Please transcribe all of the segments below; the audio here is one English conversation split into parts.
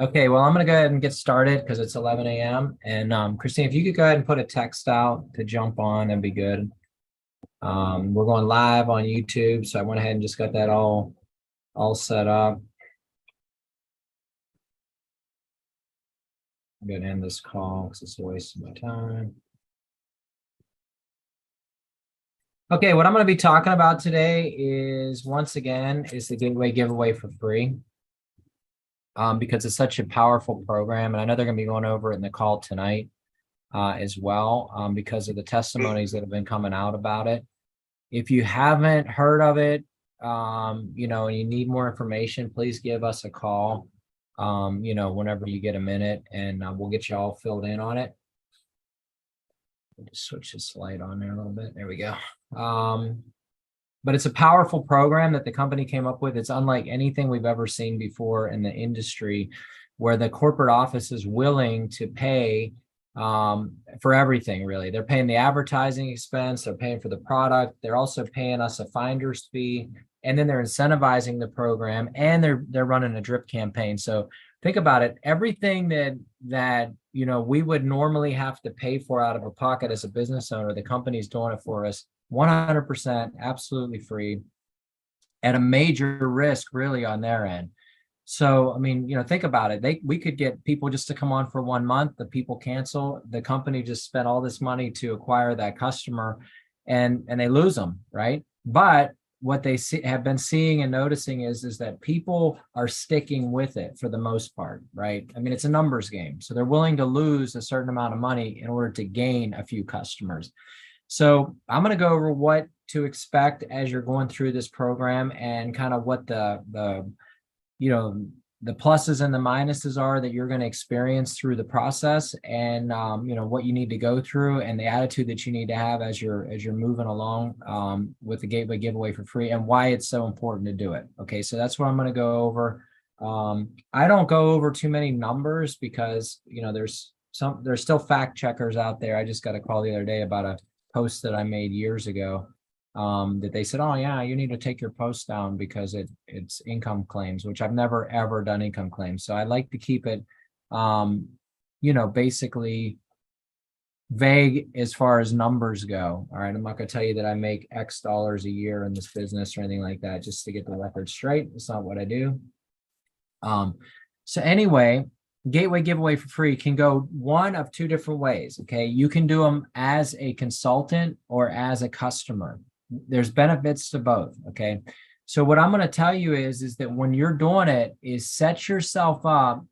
Okay, well, I'm going to go ahead and get started because it's 11 a.m. And Christine, if you could go ahead and put a text out to jump on, that'd be good. We're going live on YouTube, so I went ahead and just got that all set up. I'm going to end this call because it's a waste of my time. Okay, what I'm going to be talking about today is, once again, is the Gateway giveaway for free. Because it's such a powerful program, and I know they're going to be going over it in the call tonight as well, because of the testimonies that have been coming out about it. If you haven't heard of it, and you need more information, please give us a call, whenever you get a minute, and we'll get you all filled in on it. Just switch the slide on there a little bit. There we go. But it's a powerful program that the company came up with. It's unlike anything we've ever seen before in the industry, where the corporate office is willing to pay for everything, really. They're paying the advertising expense, they're paying for the product, they're also paying us a finder's fee, and then they're incentivizing the program, and they're running a drip campaign. So think about it. Everything that we would normally have to pay for out of a pocket as a business owner, the company's doing it for us 100% absolutely free at a major risk really on their end. So, I mean, think about it. We could get people just to come on for 1 month. The people cancel. The company just spent all this money to acquire that customer, and they lose them, right? But what they have been seeing and noticing is that people are sticking with it for the most part, right? I mean, it's a numbers game. So they're willing to lose a certain amount of money in order to gain a few customers. So I'm going to go over what to expect as you're going through this program, and kind of what the pluses and the minuses are that you're going to experience through the process, and what you need to go through, and the attitude that you need to have as you're moving along with the Gateway giveaway for free, and why it's so important to do it. Okay, so that's what I'm going to go over. I don't go over too many numbers because there's still fact checkers out there. I just got a call the other day about a post that I made years ago, that they said, oh yeah, you need to take your post down because it's income claims, which I've never ever done income claims. So I like to keep it basically vague as far as numbers go. All right, I'm not going to tell you that I make X dollars a year in this business or anything like that, just to get the record straight. It's not what I do. So anyway, Gateway giveaway for free can go one of two different ways. Okay, you can do them as a consultant or as a customer. There's benefits to both. Okay, so what I'm going to tell you is that when you're doing it, is set yourself up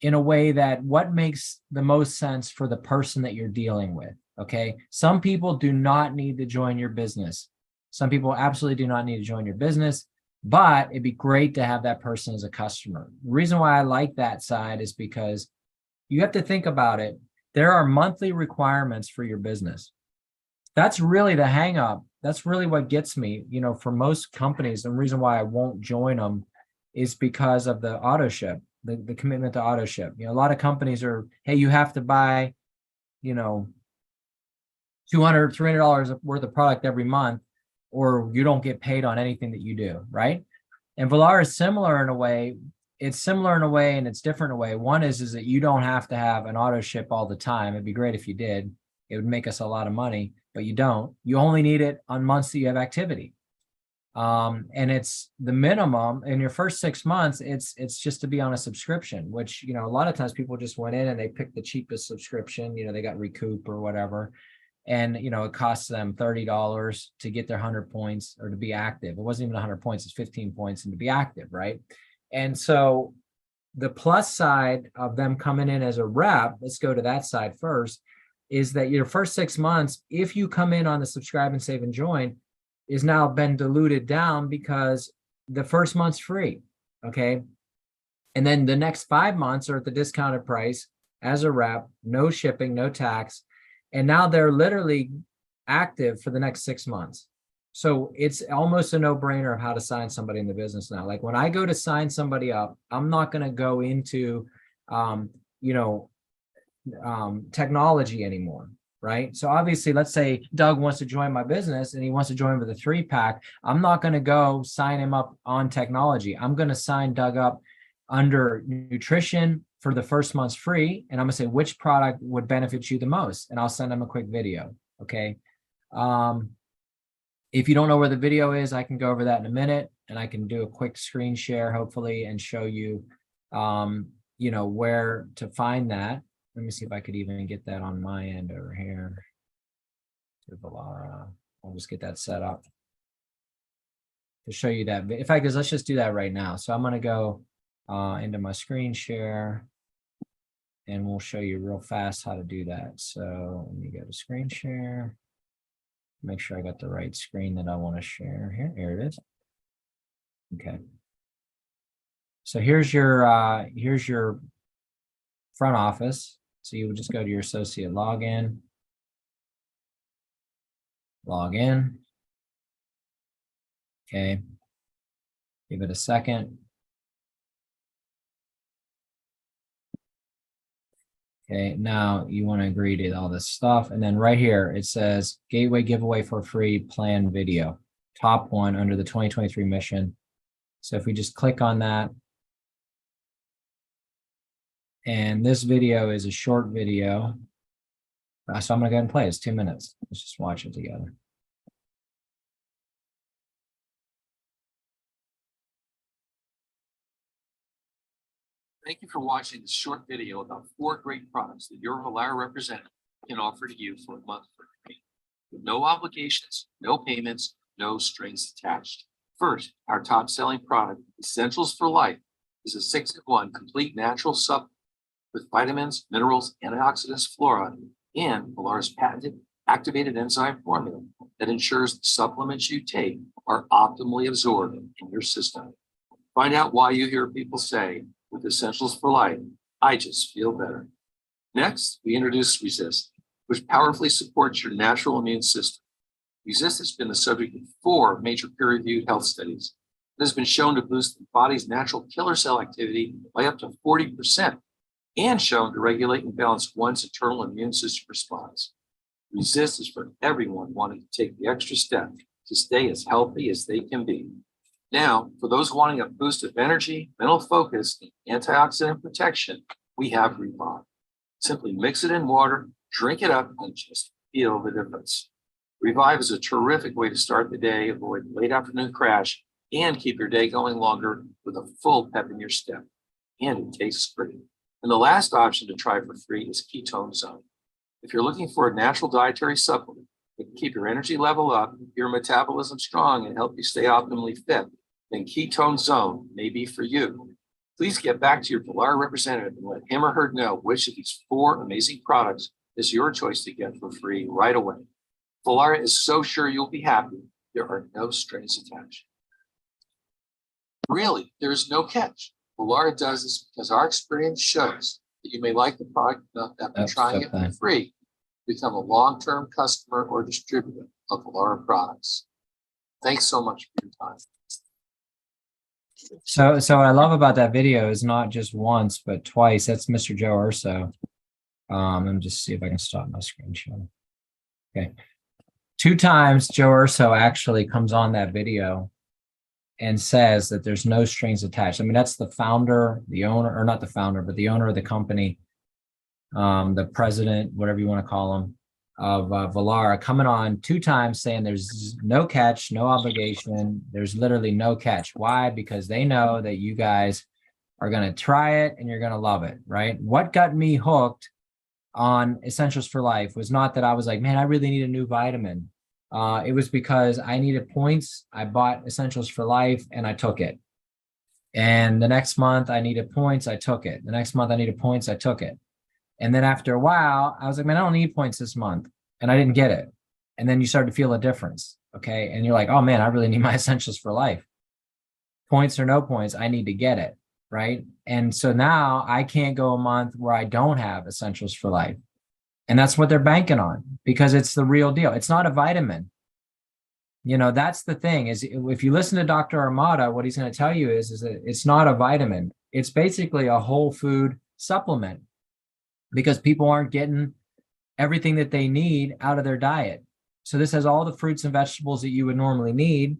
in a way that what makes the most sense for the person that you're dealing with. Okay, some people do not need to join your business. Some people absolutely do not need to join your business. But it'd be great to have that person as a customer. The reason why I like that side is because you have to think about it. There are monthly requirements for your business. That's really the hang up. That's really what gets me, for most companies. The reason why I won't join them is because of the auto ship, the commitment to auto ship. A lot of companies are, hey, you have to buy, $200, $300 worth of product every month, or you don't get paid on anything that you do, right? And Volare is similar in a way. It's similar in a way, and it's different in a way. One is that you don't have to have an auto ship all the time. It'd be great if you did. It would make us a lot of money, but you don't. You only need it on months that you have activity. And it's the minimum in your first 6 months. It's just to be on a subscription, which, a lot of times people just went in and they picked the cheapest subscription. They got Recoup or whatever. And, it costs them $30 to get their 100 points or to be active. It wasn't even 100 points, it's 15 points and to be active, right? And so the plus side of them coming in as a rep, let's go to that side first, is that your first 6 months, if you come in on the subscribe and save and join, is now been diluted down because the first month's free, okay? And then the next 5 months are at the discounted price as a rep, no shipping, no tax. And now they're literally active for the next 6 months. So it's almost a no-brainer of how to sign somebody in the business now. Like when I go to sign somebody up, I'm not going to go into, technology anymore, right? So obviously, let's say Doug wants to join my business and he wants to join with a 3-pack. I'm not going to go sign him up on technology. I'm going to sign Doug up under nutrition for the first month's free. And I'm gonna say which product would benefit you the most. And I'll send them a quick video. Okay. If you don't know where the video is, I can go over that in a minute, and I can do a quick screen share, hopefully, and show you, where to find that. Let me see if I could even get that on my end over here. To Vollara. I'll just get that set up to show you that. In fact, let's just do that right now. So I'm going to go into my screen share, and we'll show you real fast how to do that. So let me go to screen share. Make sure I got the right screen that I want to share here. Here it is. Okay. So here's your front office. So you would just go to your associate login. Log in. Okay. Give it a second. Okay, now you want to agree to all this stuff. And then right here, it says Gateway giveaway for free plan video. Top one under the 2023 mission. So if we just click on that. And this video is a short video. So I'm going to go ahead and play it. It's 2 minutes. Let's just watch it together. Thank you for watching this short video about 4 great products that your Vollara representative can offer to you for a month for free. With no obligations, no payments, no strings attached. First, our top selling product, Essentials for Life, is a 6-in-1 complete natural supplement with vitamins, minerals, antioxidants, fluoride, and Volara's patented activated enzyme formula that ensures the supplements you take are optimally absorbed in your system. Find out why you hear people say, with Essentials for Life, I just feel better. Next, we introduce Resist, which powerfully supports your natural immune system. Resist has been the subject of 4 major peer-reviewed health studies. It has been shown to boost the body's natural killer cell activity by up to 40% and shown to regulate and balance one's internal immune system response. Resist is for everyone wanting to take the extra step to stay as healthy as they can be. Now, for those wanting a boost of energy, mental focus, and antioxidant protection, we have Revive. Simply mix it in water, drink it up, and just feel the difference. Revive is a terrific way to start the day, avoid late afternoon crash, and keep your day going longer with a full pep in your step. And it tastes great. And the last option to try for free is Ketone Zone. If you're looking for a natural dietary supplement that can keep your energy level up, your metabolism strong, and help you stay optimally fit, then Ketone Zone may be for you. Please get back to your Vollara representative and let him or her know which of these 4 amazing products is your choice to get for free right away. Vollara is so sure you'll be happy, there are no strings attached. Really, there is no catch. Vollara does this because our experience shows that you may like the product enough after trying it for free, become a long-term customer or distributor of Vollara products. Thanks so much for your time. So what I love about that video is not just once, but twice. That's Mr. Joe Urso. Let me just see if I can stop my screen share. Okay. 2 times Joe Urso actually comes on that video and says that there's no strings attached. I mean, that's the founder, the owner, or not the founder, but the owner of the company, the president, whatever you want to call him, of Vollara, coming on 2 times saying there's no catch, no obligation. There's literally no catch. Why? Because they know that you guys are going to try it and you're going to love it, right? What got me hooked on Essentials for Life was not that I was like, man, I really need a new vitamin. It was because I needed points. I bought Essentials for Life and I took it. And the next month I needed points. I took it. The next month I needed points. I took it. And then after a while, I was like, man, I don't need points this month. And I didn't get it. And then you start to feel a difference. Okay. And you're like, oh man, I really need my Essentials for Life. Points or no points, I need to get it. Right. And so now I can't go a month where I don't have Essentials for Life. And that's what they're banking on because it's the real deal. It's not a vitamin. You know, that's the thing is if you listen to Dr. Armada, what he's going to tell you is that it's not a vitamin. It's basically a whole food supplement because people aren't getting everything that they need out of their diet. So this has all the fruits and vegetables that you would normally need.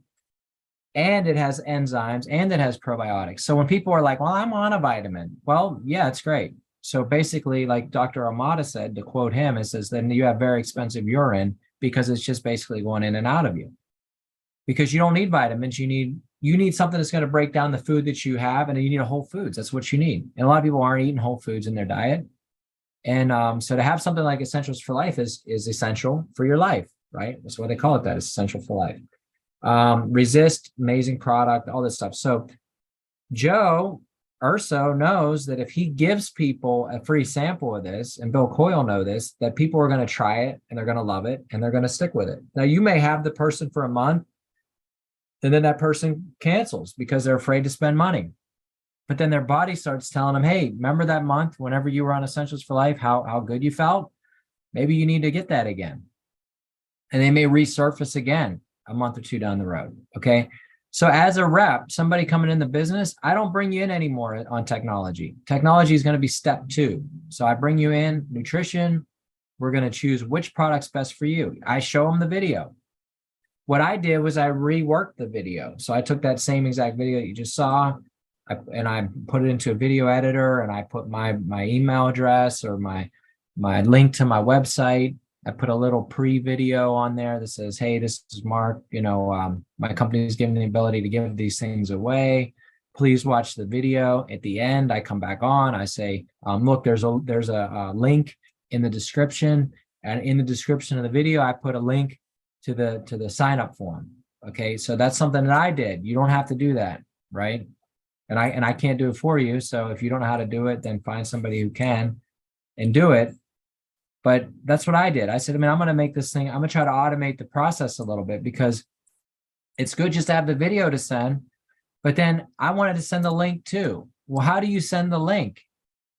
and it has enzymes and it has probiotics. So when people are like, well, I'm on a vitamin. Well, yeah, it's great. So basically, like Dr. Amata said, to quote him, it says, then you have very expensive urine because it's just basically going in and out of you. Because you don't need vitamins, you need something that's going to break down the food that you have, and you need a whole foods. That's what you need. And a lot of people aren't eating whole foods in their diet. And so to have something like Essentials for Life is essential for your life, right? That's why they call it that. It's essential for life. Resist, amazing product, all this stuff. So Joe Urso knows that if he gives people a free sample of this, and Bill Coyle know this, that people are going to try it and they're going to love it and they're going to stick with it. Now you may have the person for a month and then that person cancels because they're afraid to spend money. But then their body starts telling them, hey, remember that month whenever you were on Essentials for Life, how good you felt? Maybe you need to get that again. And they may resurface again a month or two down the road. Okay. So as a rep, somebody coming in the business, I don't bring you in anymore on technology. Technology is going to be step 2. So I bring you in nutrition. We're going to choose which product's best for you. I show them the video. What I did was I reworked the video. So I took that same exact video that you just saw, and I put it into a video editor, and I put my email address or my link to my website. I put a little pre-video on there that says, hey, this is Mark. My company is giving the ability to give these things away. Please watch the video. At the end, I come back on. I say, look, there's a link in the description. And in the description of the video, I put a link to the sign-up form. Okay, so that's something that I did. You don't have to do that, right? And I can't do it for you. So if you don't know how to do it, then find somebody who can and do it. But that's what I did. I said, I'm going to make this thing, I'm going to try to automate the process a little bit, because it's good just to have the video to send, but then I wanted to send the link too. Well, how do you send the link?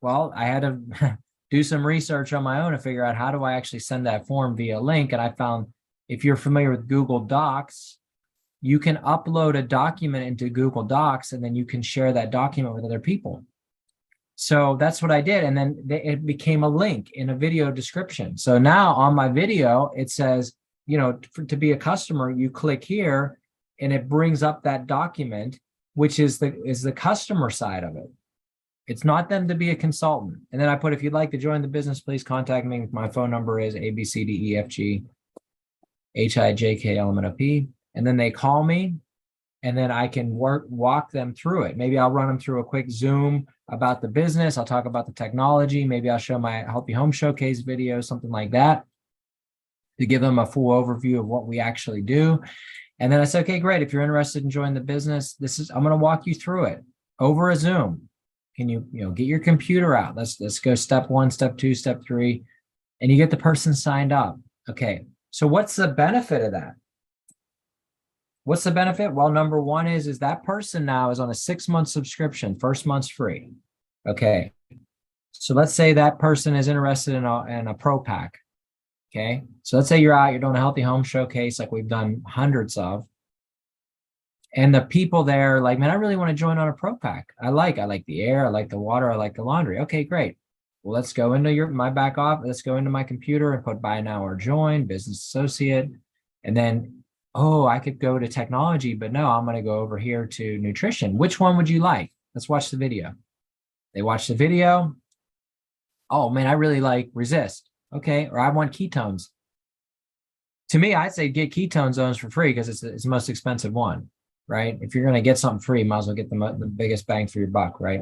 Well, I had to do some research on my own to figure out, how do I actually send that form via link? And I found, if you're familiar with Google Docs, you can upload a document into Google Docs, and then you can share that document with other people. So that's what I did. And then it became a link in a video description. So now on my video, it says, to be a customer, you click here and it brings up that document, which is the customer side of it. It's not them to be a consultant. And then I put, if you'd like to join the business, please contact me. My phone number is ABCDEFG HIJKLMNOP. And then they call me, and then I can walk them through it. Maybe I'll run them through a quick Zoom about the business. I'll talk about the technology. Maybe I'll show my Healthy Home Showcase video, something like that, to give them a full overview of what we actually do. And then I say, okay, great. If you're interested in joining the business, I'm going to walk you through it over a Zoom. Can you get your computer out? Let's go step 1, step 2, step 3, and you get the person signed up. Okay. So what's the benefit of that? What's the benefit? Well, number one is that person now is on a 6-month subscription. First month's free. Okay. So let's say that person is interested in a pro pack. Okay. So let's say you're doing a Healthy Home Showcase, like we've done hundreds of. And the people there are like, man, I really want to join on a pro pack. I like the air. I like the water. I like the laundry. Okay, great. Well, let's go into my back office. Let's go into my computer and put buy now or join, business associate. And then, I could go to technology, but no, I'm going to go over here to nutrition. Which one would you like? Let's watch the video. They watch the video. Oh man, I really like Resist. Okay. Or I want ketones. To me, I'd say get ketone zones for free, because it's the most expensive one, right? If you're going to get something free, might as well get the biggest bang for your buck, right?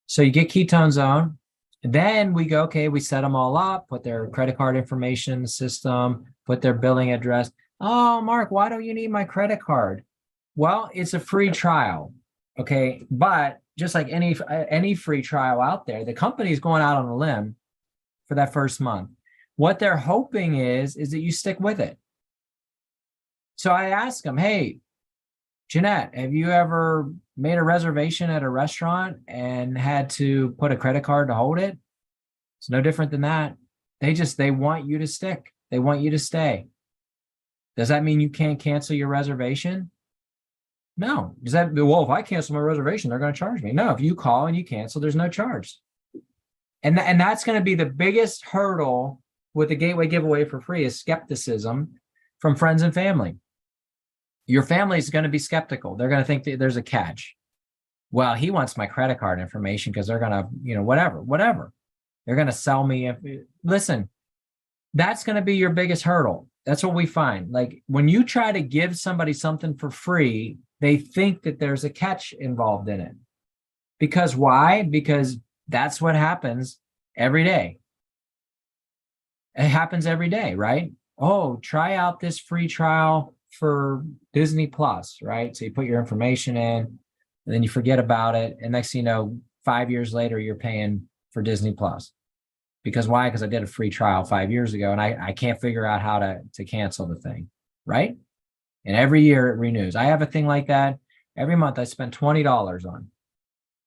So you get ketone zone. And then we go, okay, we set them all up, put their credit card information in the system, put their billing address. Oh, Mark, why don't you need my credit card? Well, it's a free trial. Okay. But just like any free trial out there, the company's going out on a limb for that first month. What they're hoping is that you stick with it. So I ask them, hey, Jeanette, have you ever made a reservation at a restaurant and had to put a credit card to hold it? It's no different than that. They want you to stick. They want you to stay. Does that mean you can't cancel your reservation? No. Does that, well, if I cancel my reservation, they're going to charge me? No, if you call and you cancel, there's no charge. And that's going to be the biggest hurdle with the Gateway Giveaway for Free, is skepticism from friends and family. Your family is going to be skeptical. They're going to think that there's a catch. Well, he wants my credit card information because they're going to, whatever. They're going to sell me. Listen, that's going to be your biggest hurdle. That's what we find. Like when you try to give somebody something for free, they think that there's a catch involved in it. Because why? Because that's what happens every day. It happens every day, right? Oh, try out this free trial for Disney Plus, right? So you put your information in and then you forget about it. And next thing you know, 5 years later, you're paying for Disney Plus. Because why? Because I did a free trial 5 years ago and I can't figure out how to cancel the thing, right? And every year it renews. I have a thing like that. Every month I spend $20 on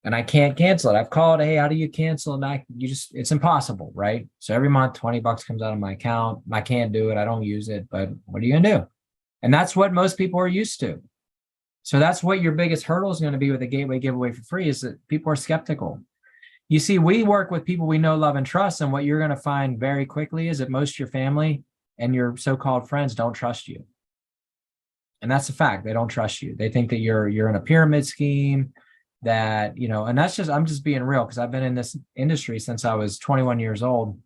and I can't cancel it. I've called, hey, how do you cancel? And it's impossible, right? So every month, $20 comes out of my account. I can't do it. I don't use it, but what are you gonna do? And that's what most people are used to. So that's what your biggest hurdle is going to be with a gateway giveaway for free, is that people are skeptical. You see, we work with people we know, love, and trust. And what you're going to find very quickly is that most of your family and your so-called friends don't trust you. And that's a fact. They don't trust you. They think that you're in a pyramid scheme, that, and I'm just being real, because I've been in this industry since I was 21 years old.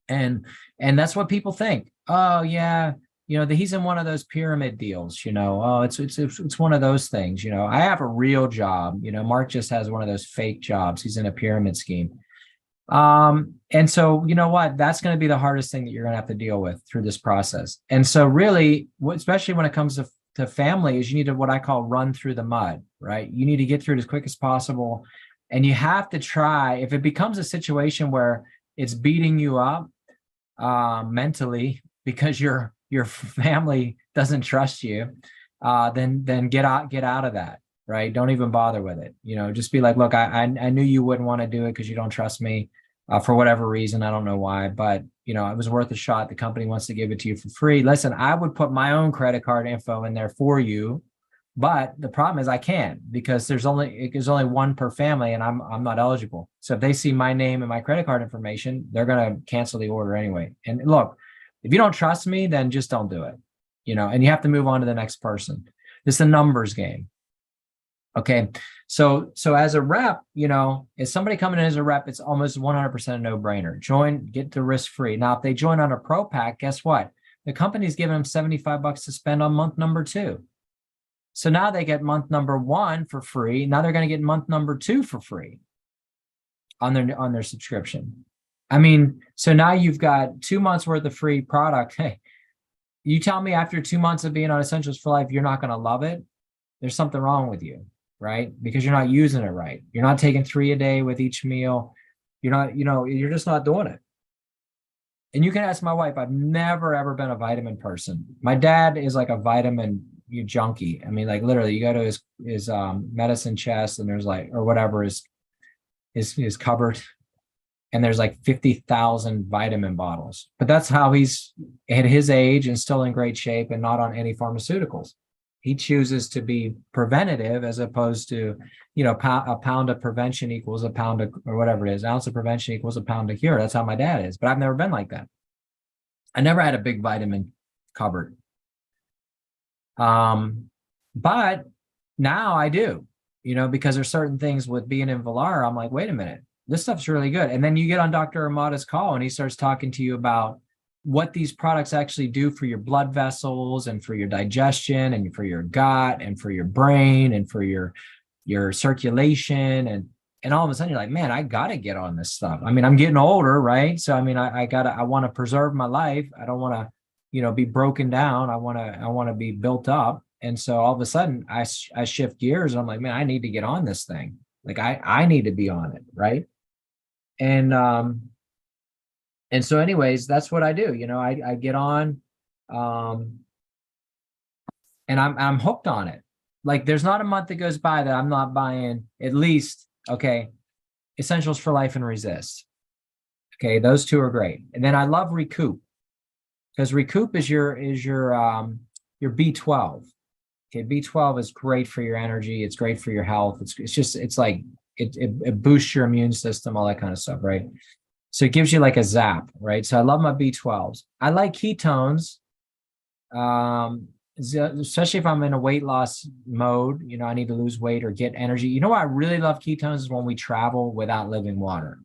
And that's what people think. Oh yeah, that he's in one of those pyramid deals, oh, it's one of those things. I have a real job. Mark just has one of those fake jobs. He's in a pyramid scheme. And so, you know what, that's going to be the hardest thing that you're going to have to deal with through this process. And so really, especially when it comes to family, is you need to, what I call, run through the mud, right? You need to get through it as quick as possible. And you have to try, if it becomes a situation where it's beating you up mentally because your family doesn't trust you, then get out of that, right? Don't even bother with it. Just be like, look, I knew you wouldn't want to do it because you don't trust me for whatever reason. I don't know why, but it was worth a shot. The company wants to give it to you for free. Listen, I would put my own credit card info in there for you, but the problem is I can't, because there's only one per family and I'm not eligible. So if they see my name and my credit card information, they're going to cancel the order anyway. And look, if you don't trust me, then just don't do it, and you have to move on to the next person. It's a numbers game. Okay. So as a rep, if somebody coming in as a rep, it's almost 100% a no-brainer. Join, get the risk free. Now, if they join on a pro pack, guess what? The company's giving them $75 to spend on month number 2. So now they get month number 1 for free. Now they're going to get month number 2 for free on their subscription. I mean, so now you've got 2 months worth of free product. Hey, you tell me after 2 months of being on Essentials for Life, you're not going to love it. There's something wrong with you, right? Because you're not using it right. You're not taking 3 a day with each meal. You're not, you're just not doing it. And you can ask my wife. I've never, ever been a vitamin person. My dad is like a vitamin junkie. I mean, like literally you go to his medicine chest and there's like, or whatever his cupboard, and there's like 50,000 vitamin bottles. But that's how he's at his age and still in great shape and not on any pharmaceuticals. He chooses to be preventative as opposed to, a pound of prevention equals a pound of, or whatever it is, ounce of prevention equals a pound of cure. That's how my dad is. But I've never been like that. I never had a big vitamin cupboard. But now I do, because there's certain things with being in Vollara. I'm like, wait a minute, this stuff's really good. And then you get on Dr. Amada's call and he starts talking to you about what these products actually do for your blood vessels and for your digestion and for your gut and for your brain and for your circulation. And all of a sudden you're like, man, I got to get on this stuff. I mean, I'm getting older, right? So, I mean, I want to preserve my life. I don't want to, be broken down. I want to be built up. And so all of a sudden I shift gears and I'm like, man, I need to get on this thing. Like I need to be on it. Right. And so anyways, that's what I do. I get on, and I'm hooked on it. Like there's not a month that goes by that I'm not buying at least, okay, Essentials for Life and Resist. Okay. Those two are great. And then I love Recoup, because Recoup is your B12. Okay. B12 is great for your energy. It's great for your health. It's like, it boosts your immune system, all that kind of stuff. Right. So it gives you like a zap, right? So I love my B12s. I like ketones. especially if I'm in a weight loss mode, I need to lose weight or get energy. You know what I really love ketones is when we travel without living water.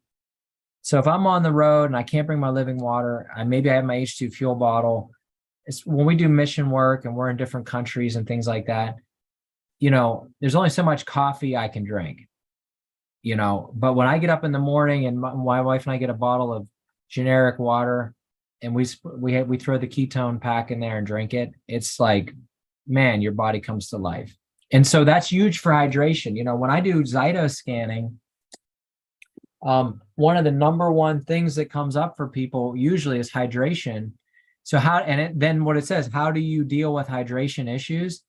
So if I'm on the road and I can't bring my living water, maybe I have my H2 fuel bottle. It's when we do mission work and we're in different countries and things like that, there's only so much coffee I can drink, but when I get up in the morning and my wife and I get a bottle of generic water and we throw the ketone pack in there and drink it, it's like, man, your body comes to life. And so that's huge for hydration. When I do Zyto scanning, one of the number one things that comes up for people usually is hydration. So then what it says, how do you deal with hydration issues?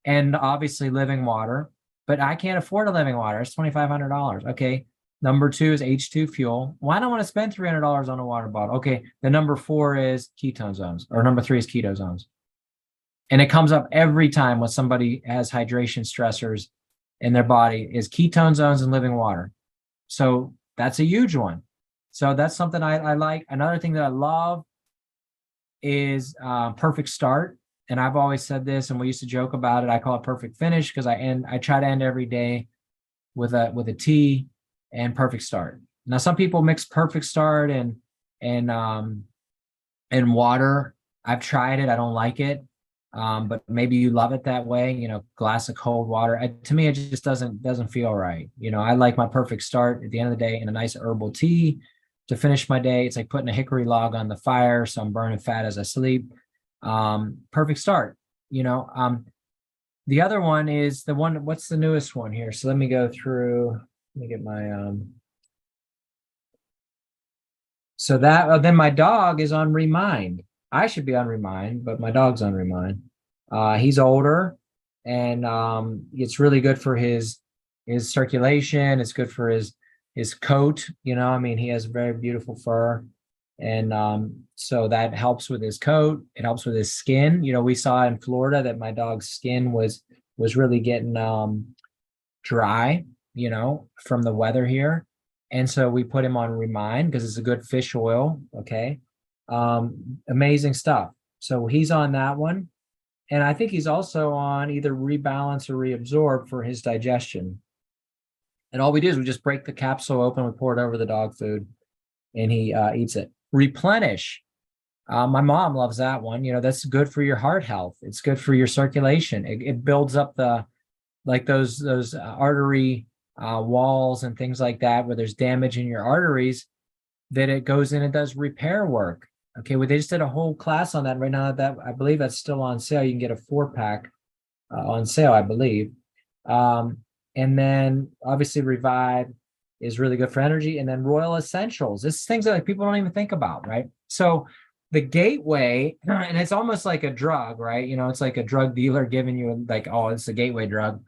And obviously living water, but I can't afford a living water. It's $2,500. Okay. Number 2 is H2 fuel. Well, I don't want to spend $300 on a water bottle. Okay. The number 4 is ketone zones, or number 3 is keto zones. And it comes up every time when somebody has hydration stressors in their body is ketone zones and living water. So that's a huge one. So that's something I like. Another thing that I love is Perfect Start. And I've always said this, and we used to joke about it. I call it Perfect Finish because I try to end every day with a tea and Perfect Start. Now, some people mix Perfect Start and water. I've tried it. I don't like it. But maybe you love it that way, glass of cold water. To me, it just doesn't feel right. I like my Perfect Start at the end of the day in a nice herbal tea to finish my day. It's like putting a hickory log on the fire, so I'm burning fat as I sleep. Perfect Start. The other one is what's the newest one here? So let me go through, let me get my, so that, then my dog is on Remind. I should be on Remind, but my dog's on Remind. He's older and, it's really good for his circulation. It's good for his coat. He has very beautiful fur. And so that helps with his coat. It helps with his skin. We saw in Florida that my dog's skin was really getting dry, from the weather here. And so we put him on Remind because it's a good fish oil. Okay. Amazing stuff. So he's on that one. And I think he's also on either Rebalance or Reabsorb for his digestion. And all we do is we just break the capsule open, we pour it over the dog food, and he eats it. Replenish. My mom loves that one. That's good for your heart health. It's good for your circulation. It builds up those artery walls and things like that, where there's damage in your arteries, that it goes in and does repair work. Okay, well, they just did a whole class on that right now. That I believe that's still on sale. You can get a 4-pack on sale, I believe. And then obviously Revive is really good for energy. And then Royal Essentials. This is things that people don't even think about, right? So the gateway, and it's almost like a drug, right? It's like a drug dealer giving you like, oh, it's a gateway drug.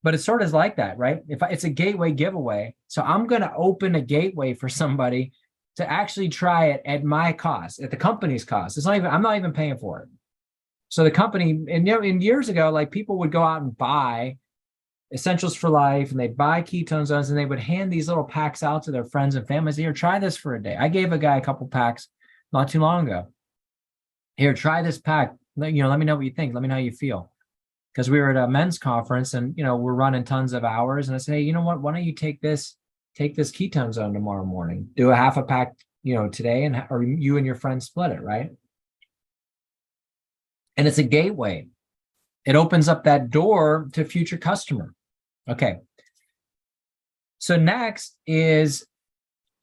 But it sort of is like that, right? It's a gateway giveaway. So I'm going to open a gateway for somebody to actually try it at my cost, at the company's cost. I'm not even paying for it. So the company, and years ago, like people would go out and buy Essentials for Life, and they'd buy ketone zones, and they would hand these little packs out to their friends and families. Here, try this for a day. I gave a guy a couple packs not too long ago. Here, try this pack. Let me know what you think. Let me know how you feel. Because we were at a men's conference, and we're running tons of hours. And I said, hey, you know what? Why don't you take this ketone zone tomorrow morning? Do a half a pack, today, or you and your friends split it, right? And it's a gateway. It opens up that door to future customer. Okay. So next is,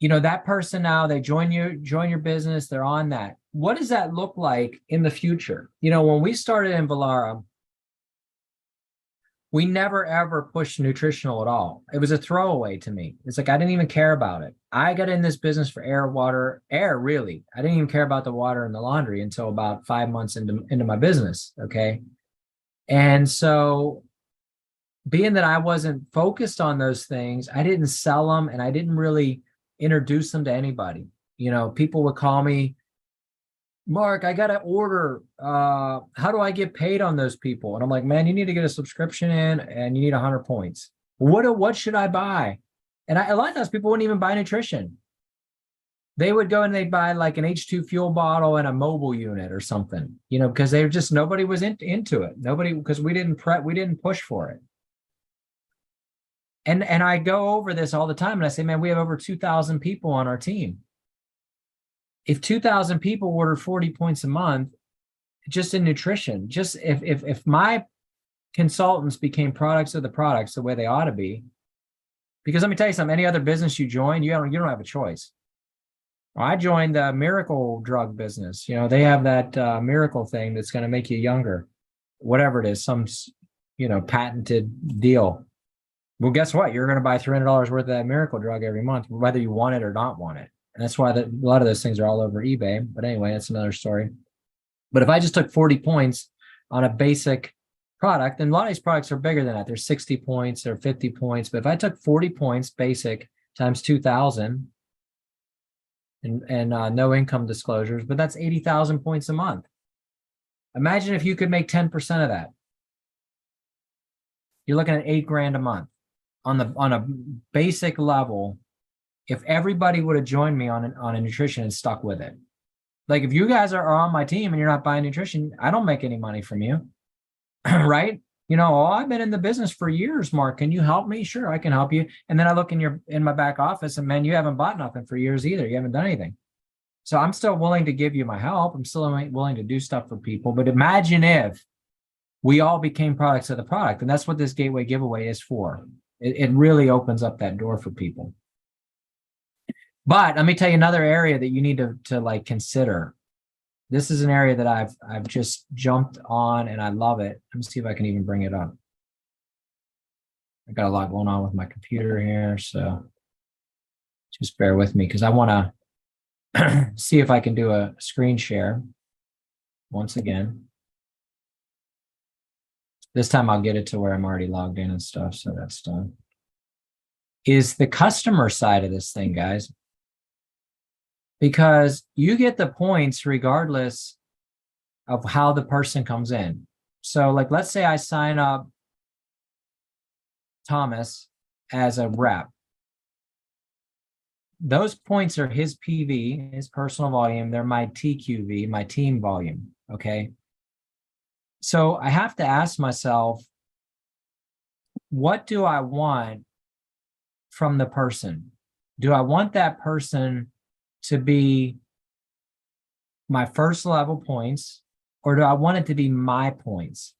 that person now, they join your business, they're on that. What does that look like in the future? When we started in Vollara, we never ever pushed nutritional at all. It was a throwaway to me. It's like, I didn't even care about it. I got in this business for air, really. I didn't even care about the water and the laundry until about 5 months into my business. Okay. And so being that I wasn't focused on those things, I didn't sell them and I didn't really introduce them to anybody. People would call me, Mark, I got to order. How do I get paid on those people? And I'm like, man, you need to get a subscription in and you need 100 points. What should I buy? And a lot of times people wouldn't even buy nutrition. They would go and they'd buy like an H2 fuel bottle and a mobile unit or something, you know, because they were just, nobody was into it. Nobody, because we didn't push for it. And I go over this all the time and I say, man, we have over 2,000 people on our team. If 2,000 people order 40 points a month, just in nutrition, just if my consultants became products of the products the way they ought to be, because let me tell you something, any other business you join, you don't have a choice. I joined the miracle drug business. You know, they have that miracle thing that's going to make you younger, whatever it is, some, you know, patented deal. Well, guess what? You're going to buy $300 worth of that miracle drug every month, whether you want it or not want it. And that's why a lot of those things are all over eBay. But anyway, that's another story. But if I just took 40 points on a basic product, and a lot of these products are bigger than that. There's 60 points or 50 points. But if I took 40 points basic times 2,000 and no income disclosures, but that's 80,000 points a month. Imagine if you could make 10% of that. You're looking at $8,000 a month on a basic level. If everybody would have joined me on a nutrition and stuck with it. Like if you guys are on my team and you're not buying nutrition, I don't make any money from you, right? You know, oh, I've been in the business for years, Mark. Can you help me? Sure, I can help you. And then I look in my back office and man, you haven't bought nothing for years either. You haven't done anything. So I'm still willing to give you my help. I'm still willing to do stuff for people. But imagine if we all became products of the product. And that's what this gateway giveaway is for. It really opens up that door for people. But let me tell you another area that you need to like consider. This is an area that I've just jumped on and I love it. Let me see if I can even bring it up. I got a lot going on with my computer here, so just bear with me because I want to see if I can do a screen share once again. This time I'll get it to where I'm already logged in and stuff, so that's done. Is the customer side of this thing, guys. Because you get the points regardless of how the person comes in. So like, let's say I sign up Thomas as a rep. Those points are his PV, his personal volume. They're my TQV, my team volume, okay? So I have to ask myself, what do I want from the person? Do I want that person to be my first level points, or do I want it to be my points?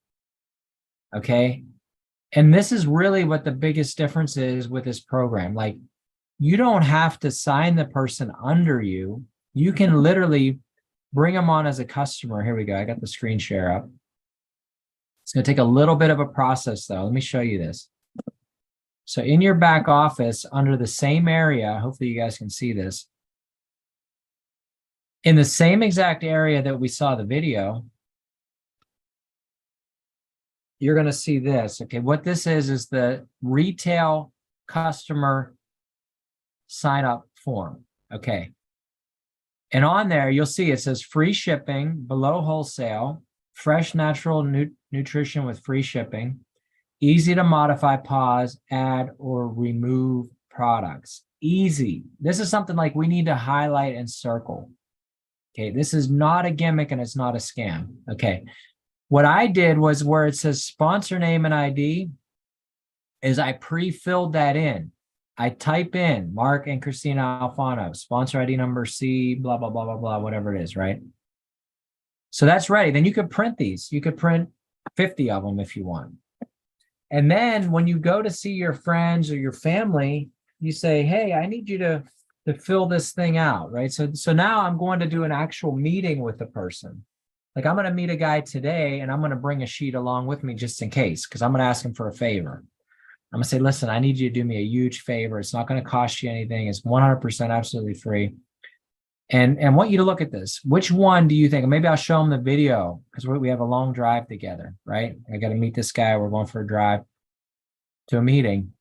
Okay. And this is really what the biggest difference is with this program. Like, you don't have to sign the person under you. You can literally bring them on as a customer. Here we go. I got the screen share up. It's going to take a little bit of a process though. Let me show you this. So in your back office, under the same area, hopefully you guys can see this. In the same exact area that we saw the video, you're going to see this. Okay, what this is the retail customer sign up form. Okay. And on there, you'll see it says free shipping, below wholesale, fresh natural nutrition with free shipping, easy to modify, pause, add, or remove products. Easy. This is something like we need to highlight and circle. Okay, this is not a gimmick and it's not a scam. Okay, what I did was where it says sponsor name and ID is I pre-filled that in. I type in Mark and Christina Alfano, sponsor ID number C, blah, blah, blah, blah, blah, whatever it is, right? So that's ready. Then you could print these. You could print 50 of them if you want. And then when you go to see your friends or your family, you say, hey, I need you to fill this thing out, right? So now I'm going to do an actual meeting with the person. Like I'm going to meet a guy today and I'm going to bring a sheet along with me just in case, because I'm going to ask him for a favor. I'm going to say, listen, I need you to do me a huge favor. It's not going to cost you anything. It's 100% absolutely free. And I want you to look at this. Which one do you think? Maybe I'll show him the video because we have a long drive together, right? I got to meet this guy. We're going for a drive to a meeting.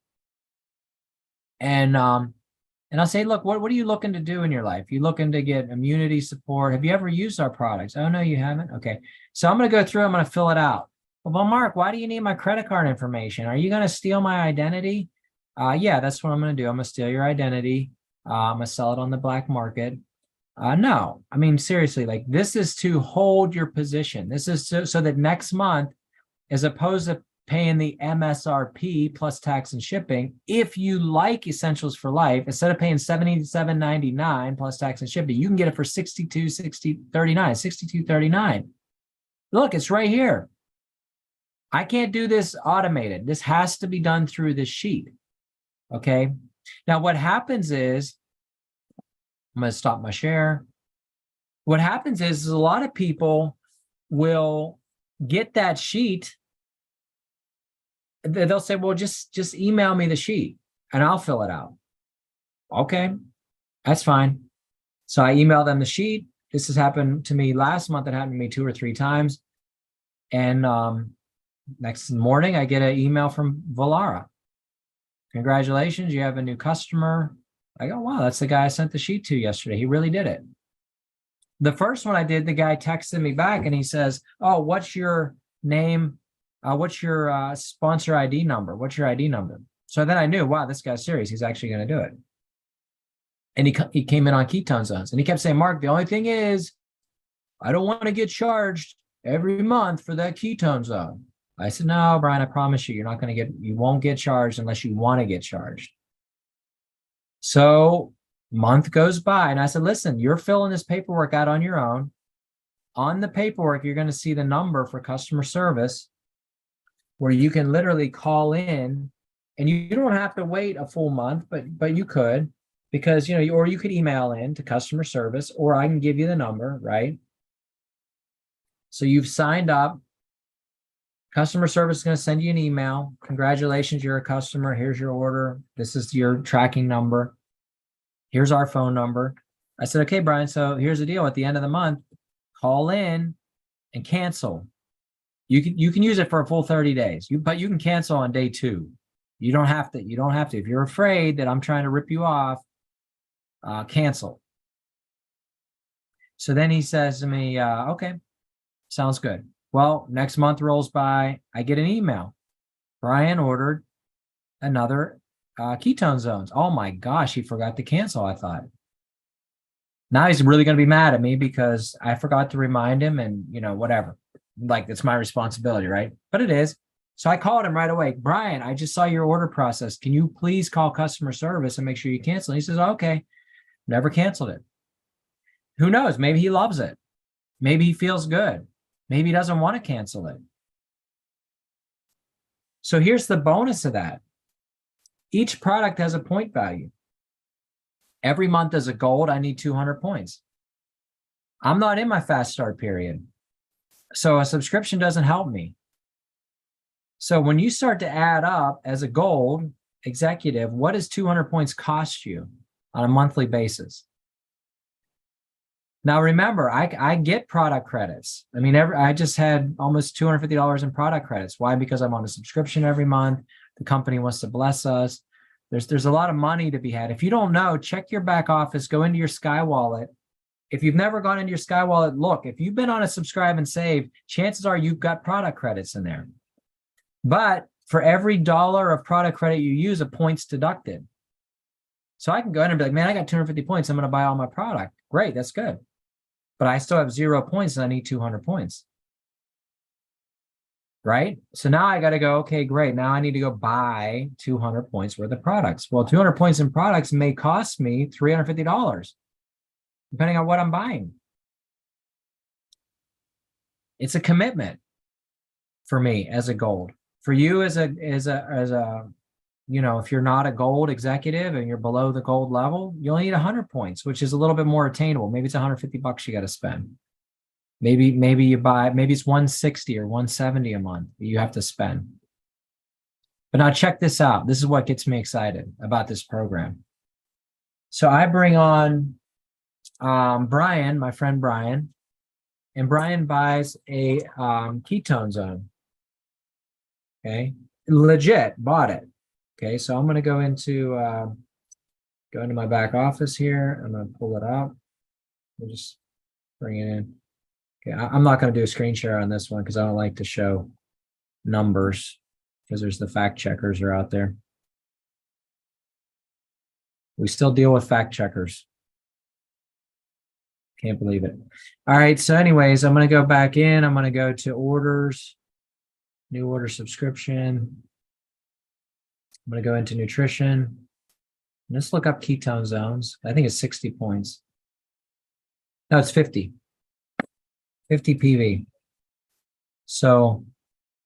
And I'll say, look, what are you looking to do in your life? You looking to get immunity support? Have you ever used our products? Oh, no, you haven't? Okay. So I'm going to go through, I'm going to fill it out. Well, Mark, why do you need my credit card information? Are you going to steal my identity? Yeah, that's what I'm going to do. I'm going to steal your identity. I'm gonna sell it on the black market. No, I mean, seriously, like this is to hold your position. This is so that next month, as opposed to paying the MSRP plus tax and shipping, if you like Essentials for Life, instead of paying $77.99 plus tax and shipping, you can get it for $62.39. Look, it's right here. I can't do this automated. This has to be done through this sheet. Okay. Now, what happens is, I'm going to stop my share. What happens is a lot of people will get that sheet. They'll say, well, just email me the sheet and I'll fill it out. Okay, that's fine. So I email them the sheet. This has happened to me last month. It happened to me 2 or 3 times. And next morning, I get an email from Volara. Congratulations, you have a new customer. I go, wow, that's the guy I sent the sheet to yesterday. He really did it. The first one I did, the guy texted me back and he says, oh, what's your name? What's your sponsor ID number? What's your ID number? So then I knew, wow, this guy's serious. He's actually going to do it. And he came in on ketone zones and he kept saying, Mark, the only thing is I don't want to get charged every month for that ketone zone. I said, no, Brian, I promise you, you won't get charged unless you want to get charged. So month goes by and I said, listen, you're filling this paperwork out on your own. On the paperwork, you're going to see the number for customer service where you can literally call in, and you don't have to wait a full month, but you could, because, or you could email in to customer service, or I can give you the number, right? So you've signed up. Customer service is going to send you an email. Congratulations, you're a customer. Here's your order. This is your tracking number. Here's our phone number. I said, okay, Brian, so here's the deal. At the end of the month, call in and cancel. You can use it for a full 30 days, but you can cancel on day 2. You don't have to. If you're afraid that I'm trying to rip you off, cancel. So then he says to me, okay, sounds good. Well, next month rolls by. I get an email. Brian ordered another ketone zones. Oh my gosh, he forgot to cancel, I thought. Now he's really going to be mad at me because I forgot to remind him and, whatever. Like, it's my responsibility, right? But it is. So I called him right away. Brian, I just saw your order process. Can you please call customer service and make sure you cancel? And he says, okay. Never canceled it. Who knows? Maybe he loves it. Maybe he feels good. Maybe he doesn't want to cancel it. So here's the bonus of that. Each product has a point value. Every month as a gold, I need 200 points. I'm not in my fast start period. So a subscription doesn't help me. So when you start to add up as a gold executive, what does 200 points cost you on a monthly basis? Now, remember, I get product credits. I mean, I just had almost $250 in product credits. Why? Because I'm on a subscription every month. The company wants to bless us. There's a lot of money to be had. If you don't know, check your back office, go into your Sky Wallet. If you've never gone into your Sky Wallet, look, if you've been on a subscribe and save, chances are you've got product credits in there. But for every $1 of product credit you use, a point's deducted. So I can go in and be like, man, I got 250 points. I'm going to buy all my product. Great, that's good. But I still have 0 points and I need 200 points. Right? So now I got to go, okay, great. Now I need to go buy 200 points worth of products. Well, 200 points in products may cost me $350, depending on what I'm buying. It's a commitment for me as a gold. For you as a, if you're not a gold executive and you're below the gold level, you only need 100 points, which is a little bit more attainable. Maybe it's $150 you got to spend. Maybe it's 160 or 170 a month that you have to spend. But now check this out. This is what gets me excited about this program. So I bring on Brian, my friend Brian, and Brian buys a ketone zone. Okay, legit bought it. Okay, so I'm going to go into my back office here. I'm going to pull it out. We'll just bring it in. Okay, I'm not going to do a screen share on this one because I don't like to show numbers because there's the fact checkers are out there. We still deal with fact checkers. Can't believe it. All right. So anyways, I'm going to go back in. I'm going to go to orders, new order subscription. I'm going to go into nutrition. Let's look up ketone zones. I think it's 60 points. No, it's 50. 50 PV. So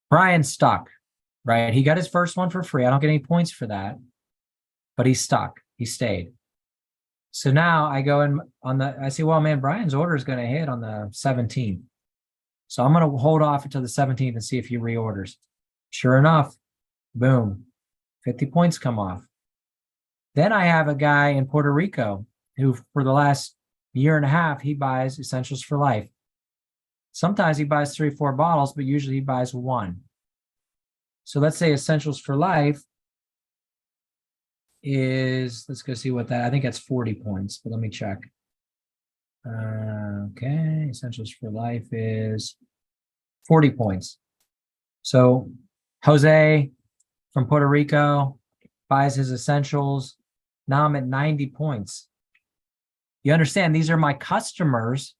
Brian's stuck, right? He got his first one for free. I don't get any points for that, but he's stuck. He stayed. So now I go in on I say, well, man, Brian's order is going to hit on the 17th. So I'm going to hold off until the 17th and see if he reorders. Sure enough, boom, 50 points come off. Then I have a guy in Puerto Rico who for the last year and a half, he buys Essentials for Life. Sometimes he buys 3 or 4 bottles, but usually he buys 1. So let's say Essentials for Life is, let's go see what that, I think that's 40 points, but let me check. Okay, Essentials for Life is 40 points. So Jose from Puerto Rico buys his Essentials. Now I'm at 90 points. You understand, these are my customers,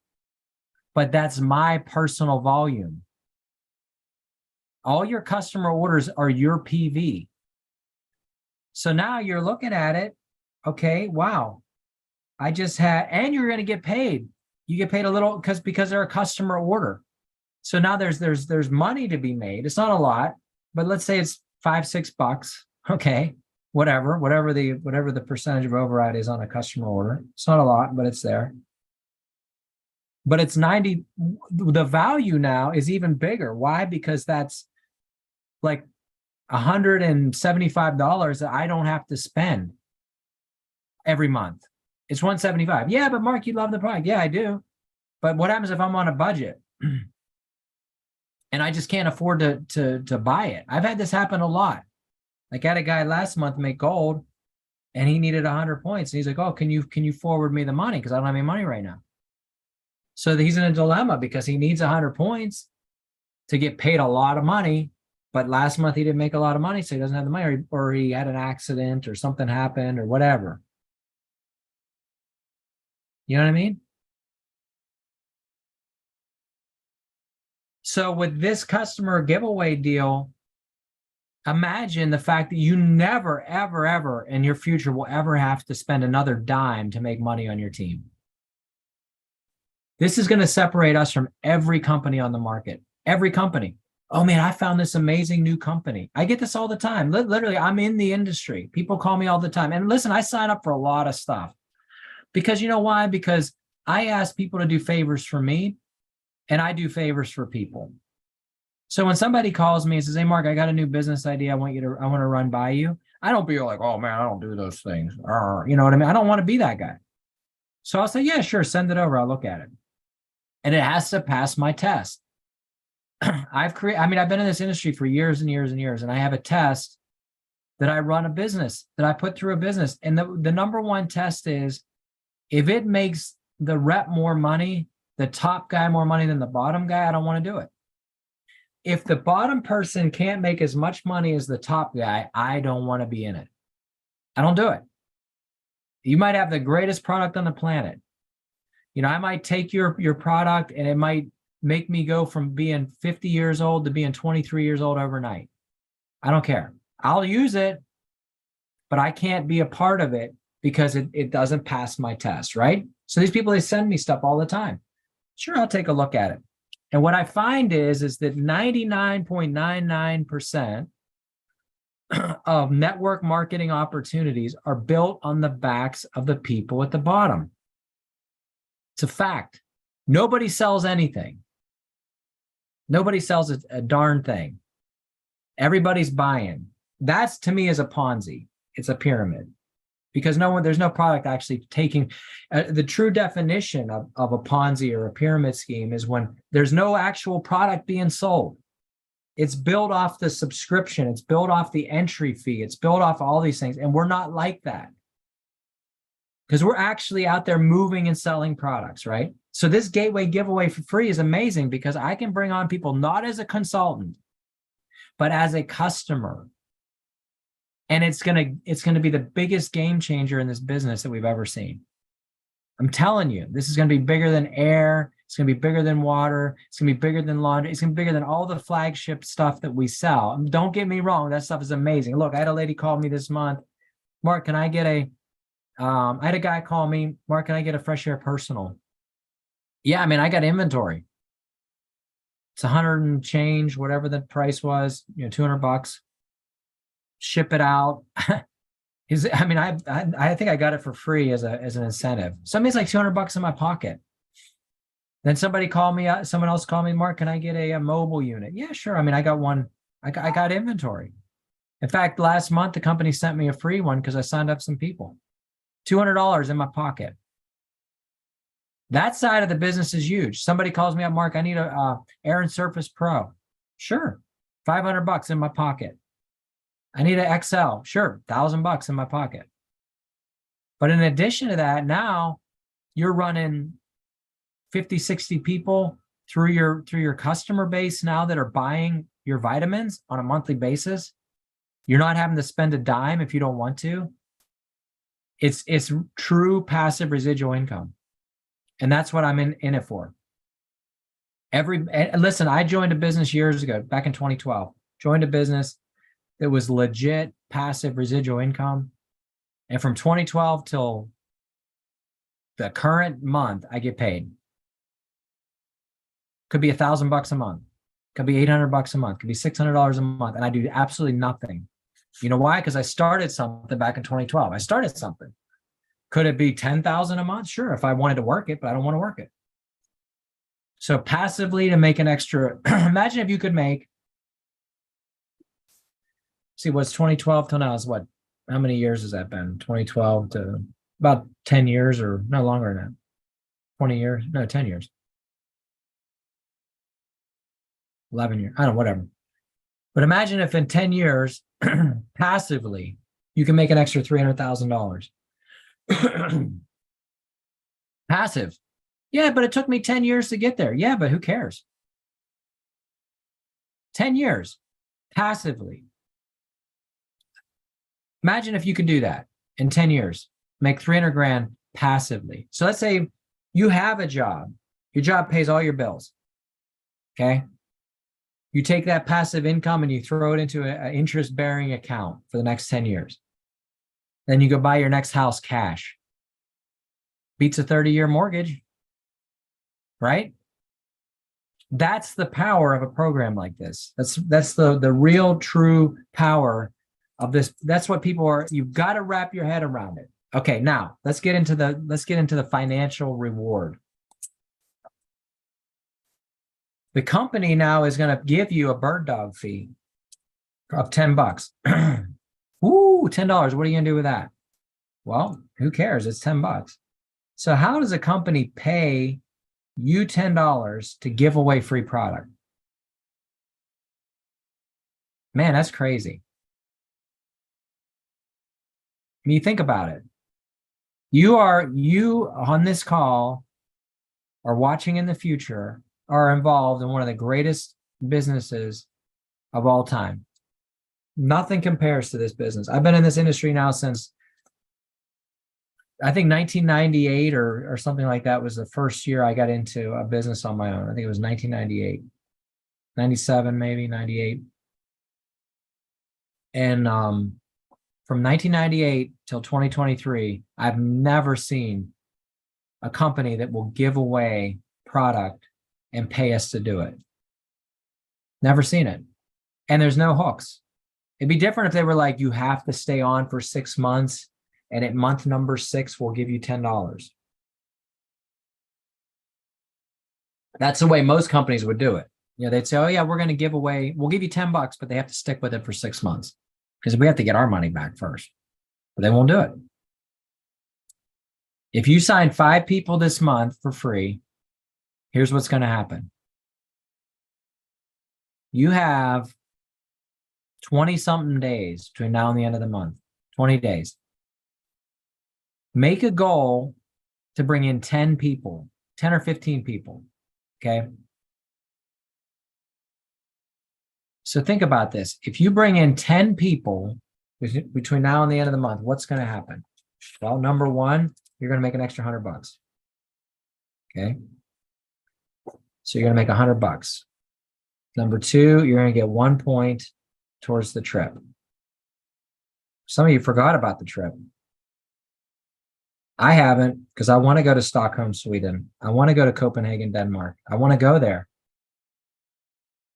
but that's my personal volume. All your customer orders are your PV. So now you're looking at it, okay, wow. I just had, and you're going to get paid. You get paid a little because they're a customer order. So now there's money to be made. It's not a lot, but let's say it's $5-6. Okay, whatever the percentage of override is on a customer order. It's not a lot, but it's there. But it's 90. The value now is even bigger. Why? Because that's like $175 that I don't have to spend every month. It's $175. Yeah, but Mark, you love the product. Yeah, I do. But what happens if I'm on a budget and I just can't afford to buy it? I've had this happen a lot. Like I had a guy last month make gold and he needed 100 points. And he's like, oh, can you forward me the money? Because I don't have any money right now. So he's in a dilemma because he needs 100 points to get paid a lot of money. But last month he didn't make a lot of money, so he doesn't have the money, or he had an accident or something happened or whatever. You know what I mean? So with this customer giveaway deal, imagine the fact that you never, ever, ever in your future will ever have to spend another dime to make money on your team. This is going to separate us from every company on the market. Every company. Oh man, I found this amazing new company. I get this all the time. Literally, I'm in the industry. People call me all the time. And listen, I sign up for a lot of stuff. Because you know why? Because I ask people to do favors for me and I do favors for people. So when somebody calls me and says, hey, Mark, I got a new business idea. I want to run by you. I don't be like, oh man, I don't do those things. You know what I mean? I don't want to be that guy. So I'll say, yeah, sure. Send it over. I'll look at it. And it has to pass my test. I've been in this industry for years and years and years, and I have a test that I run a business, that I put through a business. And the number one test is if it makes the rep more money, the top guy more money than the bottom guy, I don't want to do it. If the bottom person can't make as much money as the top guy, I don't want to be in it. I don't do it. You might have the greatest product on the planet. You know, I might take your product and it might make me go from being 50 years old to being 23 years old overnight. I don't care. I'll use it, but I can't be a part of it because it doesn't pass my test, right? So these people, they send me stuff all the time. Sure, I'll take a look at it. And what I find is that 99.99% of network marketing opportunities are built on the backs of the people at the bottom. It's a fact. Nobody sells anything. Nobody sells a darn thing. Everybody's buying. That's, to me, is a Ponzi. It's a pyramid. Because there's no product actually taking the true definition of a Ponzi or a pyramid scheme is when there's no actual product being sold. It's built off the subscription. It's built off the entry fee. It's built off all these things. And we're not like that. Because we're actually out there moving and selling products, right? So this gateway giveaway for free is amazing because I can bring on people not as a consultant, but as a customer. And it's gonna be the biggest game changer in this business that we've ever seen. I'm telling you, this is gonna be bigger than air. It's gonna be bigger than water. It's gonna be bigger than laundry. It's gonna be bigger than all the flagship stuff that we sell. Don't get me wrong, that stuff is amazing. Look, I had a lady call me this month. Mark, can I get I had a guy call me, Mark, can I get a Fresh Air Personal? Yeah, I mean, I got inventory. It's 100 and change, whatever the price was, $200. Ship it out. I mean, I think I got it for free as an incentive. So it means like $200 in my pocket. Then somebody called me, someone else called me, Mark, can I get a mobile unit? Yeah, sure. I mean, I got one, I got inventory. In fact, last month, the company sent me a free one because I signed up some people. $200 in my pocket. That side of the business is huge. Somebody calls me up, Mark, I need a Air and Surface Pro. Sure. $500 in my pocket. I need an XL. Sure. $1,000 in my pocket. But in addition to that, now you're running 50, 60 people through your customer base now that are buying your vitamins on a monthly basis. You're not having to spend a dime if you don't want to. It's true passive residual income. And that's what I'm in it for. Listen, I joined a business years ago, back in 2012, joined a business that was legit passive residual income. And from 2012 till the current month, I get paid. Could be $1,000 a month. Could be $800 a month. Could be $600 a month. And I do absolutely nothing. You know why? Because I started something back in 2012. I started something. Could it be 10,000 a month? Sure, if I wanted to work it, but I don't want to work it. So passively to make an extra, imagine if you could make, see what's 2012 till now is what? How many years has that been? 2012 to about 10 years or no longer than that. 20 years? No, 10 years. 11 years. I don't know, whatever. But imagine if in 10 years, passively, you can make an extra $300,000. Passive. Yeah, but it took me 10 years to get there. Yeah, but who cares? 10 years passively. Imagine if you could do that in 10 years, make 300 grand passively. So let's say you have a job. Your job pays all your bills. Okay. You take that passive income and you throw it into an interest-bearing account for the next 10 years. Then you go buy your next house cash. Beats a 30-year mortgage, right? That's the power of a program like this. That's the real true power of this. That's what people are, you've got to wrap your head around it. Okay, now let's get into the financial reward. The company now is going to give you a bird dog fee of $10. Ooh, $10. What are you going to do with that? Well, who cares? It's $10. So how does a company pay you $10 to give away free product? Man, that's crazy. I mean, you think about it. You on this call are watching in the future are involved in one of the greatest businesses of all time. Nothing compares to this business. I've been in this industry now since I think 1998 or something like that was the first year I got into a business on my own. I think it was 1998, 97, maybe 98. And from 1998 till 2023, I've never seen a company that will give away product and pay us to do it. Never seen it. And there's no hooks. It'd be different if they were like, you have to stay on for 6 months. And at month number 6, we'll give you $10. That's the way most companies would do it. You know, they'd say, oh yeah, we'll give you $10, but they have to stick with it for 6 months because we have to get our money back first, but they won't do it. If you sign 5 people this month for free, here's what's going to happen. You have 20 something days between now and the end of the month, 20 days. Make a goal to bring in 10 people, 10 or 15 people, okay? So think about this. If you bring in 10 people between now and the end of the month, what's going to happen? Well, number one, you're going to make an extra $100. Okay. So you're going to make $100. Number two, you're going to get 1 point towards the trip. Some of you forgot about the trip. I haven't, because I want to go to Stockholm, Sweden. I want to go to Copenhagen, Denmark. I want to go there.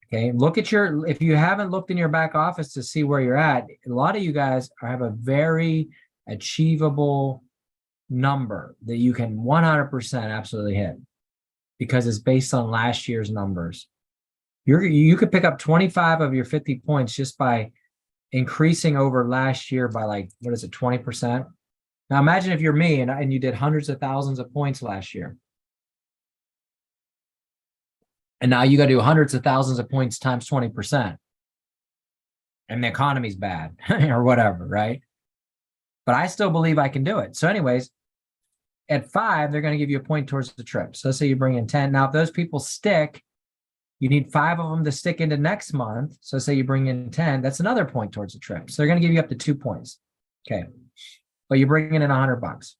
Okay, look at if you haven't looked in your back office to see where you're at, a lot of you guys have a very achievable number that you can 100% absolutely hit because it's based on last year's numbers. You could pick up 25 of your 50 points just by increasing over last year by like, what is it, 20%? Now imagine if you're me and you did hundreds of thousands of points last year. And now you got to do hundreds of thousands of points times 20%. And the economy's bad or whatever, right? But I still believe I can do it. So anyways, at 5, they're going to give you a point towards the trip. So let's say you bring in 10. Now, if those people stick, you need 5 of them to stick into next month. So say you bring in 10, that's another point towards the trip. So they're going to give you up to 2 points. Okay. But you're bringing in $100.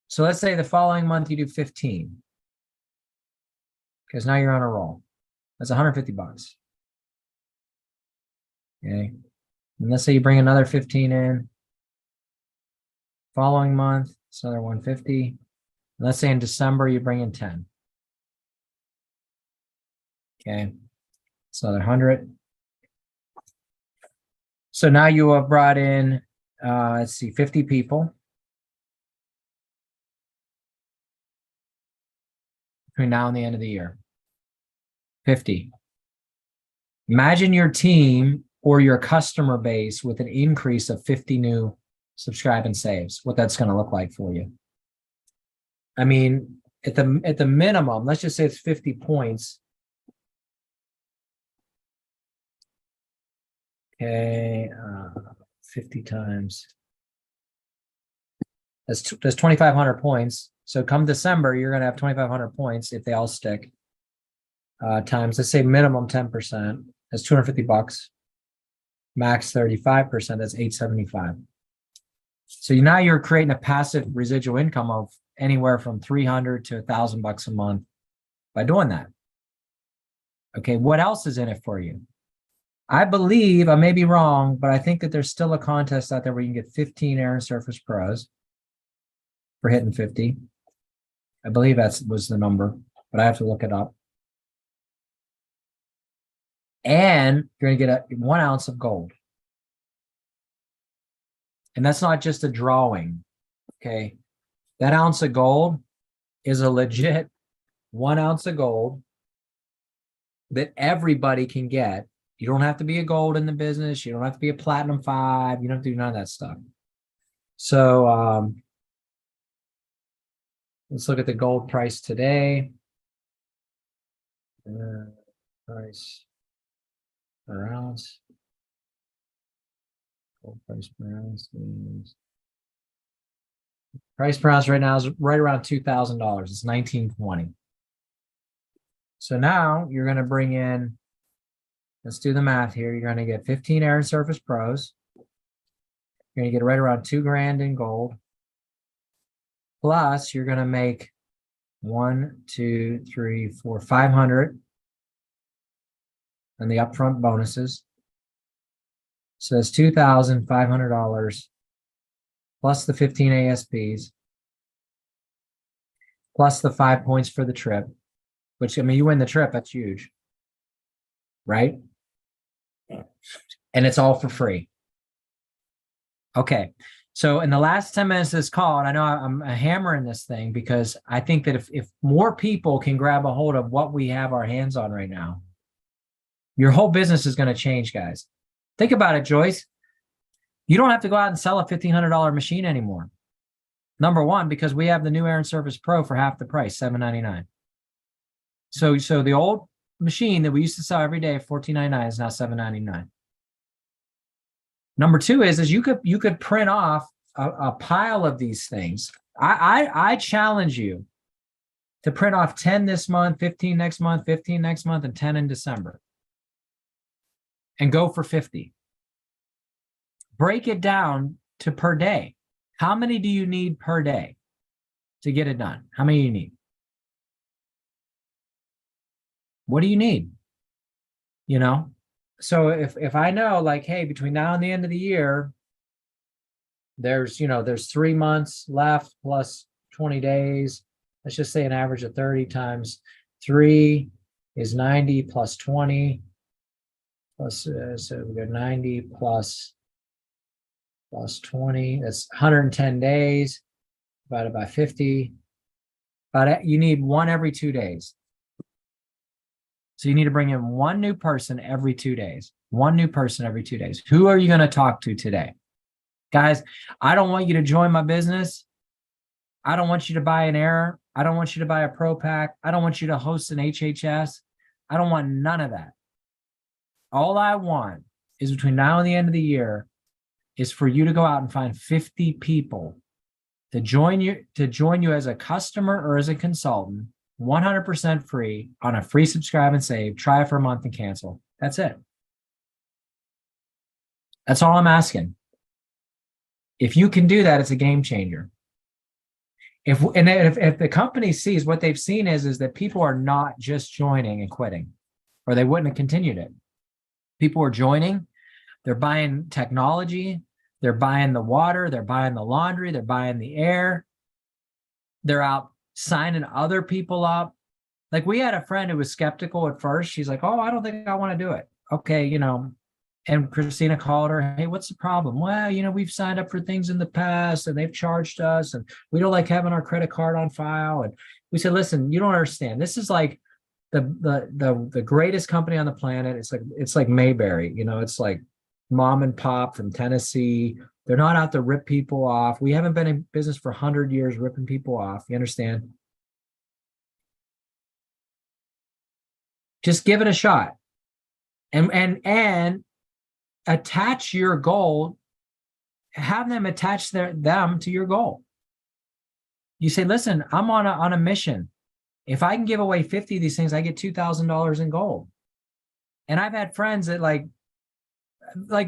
So let's say the following month you do 15. Because now you're on a roll. That's $150. Okay. And let's say you bring another 15 in. Following month, it's another 150. And let's say in December you bring in 10. Okay. It's another 100. So now you have brought in, let's see, 50 people. Between now and the end of the year. 50. Imagine your team or your customer base with an increase of 50 new subscribe and saves, what that's going to look like for you. I mean, at the minimum, let's just say it's 50 points. Okay, 50 times. That's 2,500 points. So come December, you're going to have 2,500 points if they all stick. Times, let's say minimum 10%. That's $250. Max 35%. That's $875. So now you're creating a passive residual income of anywhere from $300 to $1,000 a month by doing that. Okay, what else is in it for you? I believe, I may be wrong, but I think that there's still a contest out there where you can get 15 Air and Surface Pros for hitting 50. I believe that was the number, but I have to look it up. And you're going to get 1 ounce of gold. And that's not just a drawing, okay? That ounce of gold is a legit 1 ounce of gold that everybody can get. You don't have to be a gold in the business. You don't have to be a platinum 5. You don't have to do none of that stuff. So let's look at the gold price today. Price per ounce. Gold price per ounce is, price per ounce right now is right around $2,000. It's $1,920. So now you're going to bring in, let's do the math here. You're going to get 15 Air and Surface Pros. You're going to get right around $2,000 in gold. Plus you're going to make 1, 2, 3, 4, 500 and the upfront bonuses. So it's $2,500 plus the 15 ASPs plus the 5 points for the trip, which, I mean, you win the trip, that's huge, right? And it's all for free. Okay. So in the last 10 minutes of this call, and I know I'm hammering this thing because I think that if more people can grab a hold of what we have our hands on right now, your whole business is going to change, guys. Think about it, Joyce. You don't have to go out and sell a $1,500 machine anymore. Number one, because we have the new Air and Surface Pro for half the price, $799. So the old machine that we used to sell every day at $14.99 is now $799. Number two is you could print off a pile of these things. I challenge you to print off 10 this month, 15 next month, 15 next month, and 10 in December. and go for 50. Break it down to per day. How many do you need per day to get it done? How many do you need? What do you need? You know? So if I know, like, hey, between now and the end of the year, there's 3 months left plus 20 days. Let's just say an average of 30 times 3 is 90 plus 20 plus, so we got 90 plus 20, that's 110 days divided by 50. But you need one every 2 days. So you need to bring in one new person every 2 days. One new person every 2 days. Who are you going to talk to today? Guys, I don't want you to join my business. I don't want you to buy an Air. I don't want you to buy a Pro Pack. I don't want you to host an HHS. I don't want none of that. All I want is between now and the end of the year is for you to go out and find 50 people to join you as a customer or as a consultant, 100% free on a free subscribe and save. Try it for a month and cancel. That's it. That's all I'm asking. If you can do that, it's a game changer. If the company sees what they've seen is that people are not just joining and quitting, or they wouldn't have continued it. People are joining, they're buying technology, they're buying the water, they're buying the laundry, they're buying the air, they're out signing other people up. Like, we had a friend who was skeptical at first. She's like, oh, I don't think I want to do it. Okay, and Christina called her, hey, what's the problem? Well, we've signed up for things in the past and they've charged us and we don't like having our credit card on file. And we said, listen, you don't understand. This is like the greatest company on the planet. It's like Mayberry, it's like mom and pop from Tennessee. They're not out to rip people off. We haven't been in business for 100 years ripping people off. You understand? Just give it a shot. And attach your goal, have them attach them to your goal. You say, listen, I'm on a mission. If I can give away 50 of these things, I get $2,000 in gold. And I've had friends that like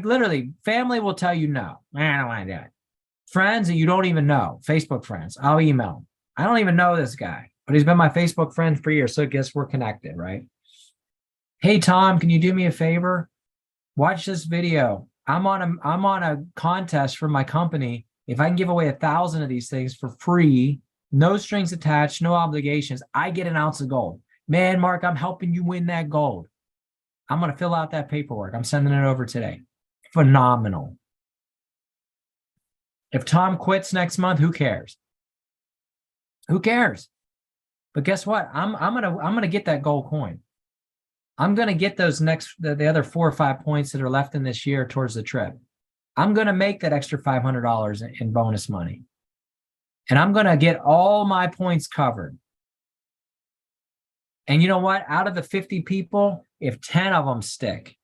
literally family will tell you no, I don't want to do it. Friends that you don't even know, Facebook friends, I'll email them. I don't even know this guy, but he's been my Facebook friend for years. So I guess we're connected, right? Hey, Tom, can you do me a favor? Watch this video. I'm on a contest for my company. If I can give away 1,000 of these things for free, no strings attached, no obligations, I get an ounce of gold. Man, Mark, I'm helping you win that gold. I'm going to fill out that paperwork. I'm sending it over today. Phenomenal. If Tom quits next month, who cares? Who cares? But guess what? I'm gonna get that gold coin. I'm going to get those the other 4 or 5 points that are left in this year towards the trip. I'm going to make that extra $500 in bonus money. And I'm going to get all my points covered. And you know what? Out of the 50 people, if 10 of them stick,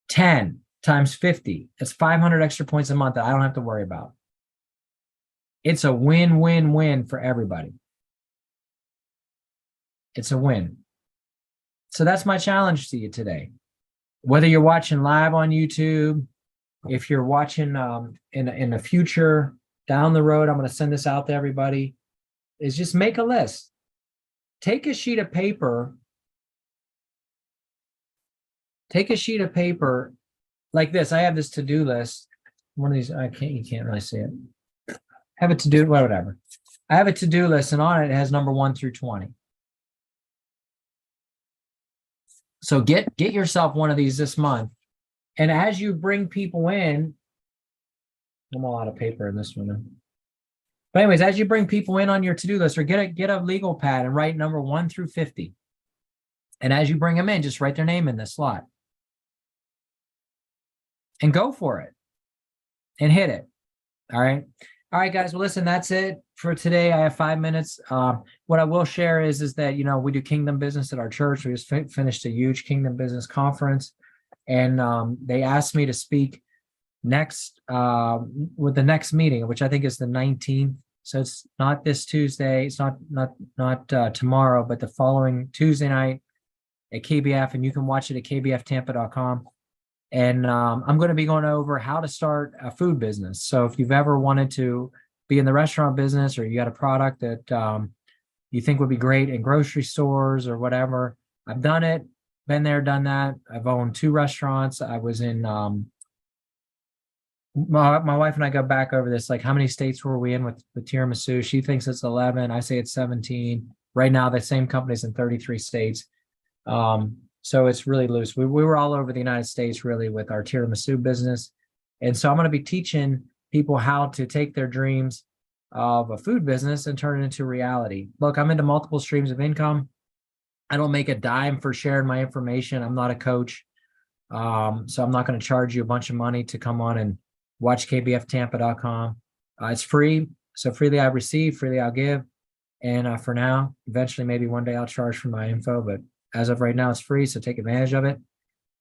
10 times 50, that's 500 extra points a month that I don't have to worry about. It's a win-win-win for everybody. It's a win. So that's my challenge to you today. Whether you're watching live on YouTube, if you're watching in the future, down the road, I'm going to send this out to everybody, is just make a list. Take a sheet of paper. Take a sheet of paper like this. I have this to-do list. One of these, you can't really see it. Have a to-do, whatever. I have a to-do list, and on it has number 1 through 20. So get yourself one of these this month. And as you bring people in, I'm all out of paper in this one. But anyways, as you bring people in on your to-do list, or get a legal pad and write number 1 through 50. And as you bring them in, just write their name in this slot. And go for it. And hit it. All right. All right, guys. Well, listen, that's it for today. I have 5 minutes. What I will share is that, we do kingdom business at our church. We just finished a huge kingdom business conference. And they asked me to speak next with the next meeting, which I think is the 19th. So it's not this Tuesday. It's not tomorrow, but the following Tuesday night. at KBF, and you can watch it at kbftampa.com. And I'm going to be going over how to start a food business. So if you've ever wanted to be in the restaurant business, or you got a product that you think would be great in grocery stores or whatever, I've done it, been there, done that. I've owned 2 restaurants. I was in my wife and I go back over this, like how many states were we in with tiramisu? She thinks it's 11. I say it's 17. Right now, the same company's in 33 states. So it's really loose. We were all over the United States really with our tiramisu business. And so I'm going to be teaching people how to take their dreams of a food business and turn it into reality. Look, I'm into multiple streams of income. I don't make a dime for sharing my information. I'm not a coach. So I'm not going to charge you a bunch of money to come on and watch kbftampa.com. It's free. So freely I receive, freely I'll give. And for now, eventually, maybe one day I'll charge for my info, but as of right now, it's free. So take advantage of it.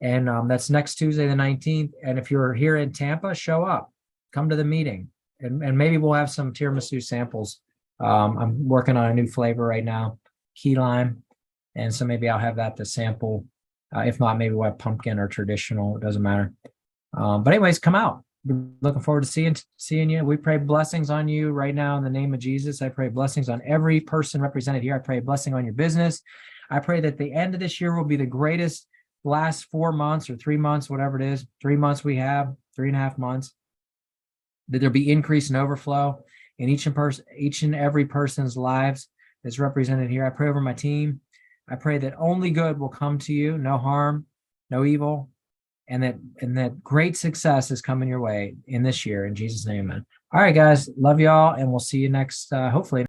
And that's next Tuesday, the 19th. And if you're here in Tampa, show up, come to the meeting, and maybe we'll have some tiramisu samples. I'm working on a new flavor right now, key lime. And so maybe I'll have that to sample. If not, maybe we'll have pumpkin or traditional. It doesn't matter. But anyways, come out. We're looking forward to seeing you. We pray blessings on you right now in the name of Jesus. I pray blessings on every person represented here. I pray a blessing on your business. I pray that the end of this year will be the greatest last 4 months or 3 months, whatever it is, 3 months we have, 3.5 months, that there be increase and overflow in each and every person's lives that's represented here. I pray over my team. I pray that only good will come to you, no harm, no evil, and that great success is coming your way in this year. In Jesus' name, amen. All right, guys, love y'all, and we'll see you next, hopefully.